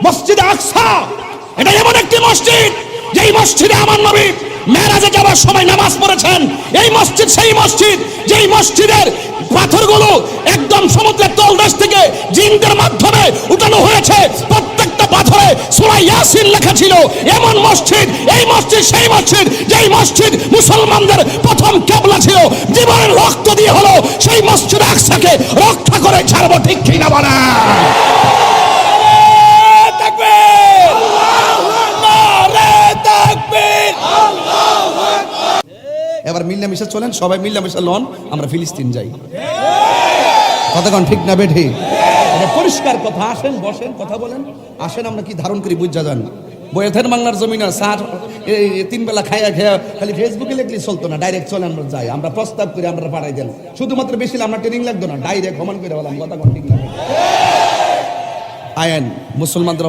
মসজিদে আকসা এটা এমন একটি মসজিদ যেই মসজিদে আমার নবী মেরাজে যাওয়ার সময় নামাজ পড়েছেন। এই মসজিদ সেই মসজিদ যেই মসজিদের পাথরগুলো একদম সমুদ্রের তলদেশ থেকে জিনদের মাধ্যমে উঠানো হয়েছে। প্রত্যেকটা পাথরে সূরা ইয়াসিন লেখা ছিল। এমন মসজিদ, এই মসজিদ সেই মসজিদ যেই মসজিদ মুসলমানদের প্রথম কিবলা ছিল। জীবনের রক্ত দিয়ে হলো সেই মসজিদ আকসাকে রক্ষা করে ছাড়বো, ঠিক কি না বলা? এবার মিল্লামিশা চলেন, সবাই মিল্লামিশা লন, আমরা ফিলিস্তিন যাই। কতক্ষণ ঠিক না বেঠি? এটা পরিষ্কার কথা। আসেন, বসেন, কথা বলেন। আসেন, আমরা কি ধারণ করি বুঝা যান। বয়েথের বাংলার জমিন স্যার এই 3 বেলা খাইয়া খেয়া খালি ফেসবুকে লিখলে চলতো না। ডাইরেক্ট চলে আমরা যাই, আমরা প্রস্তাব করি, আমরা পাঠাই দেন। শুধুমাত্র বেশি আমরা ট্রেনিং লাগতো না, ডাইরেক্ট ভ্রমণ করে বললাম। কতক্ষণ ঠিক না? আয়েন মুসলমানদের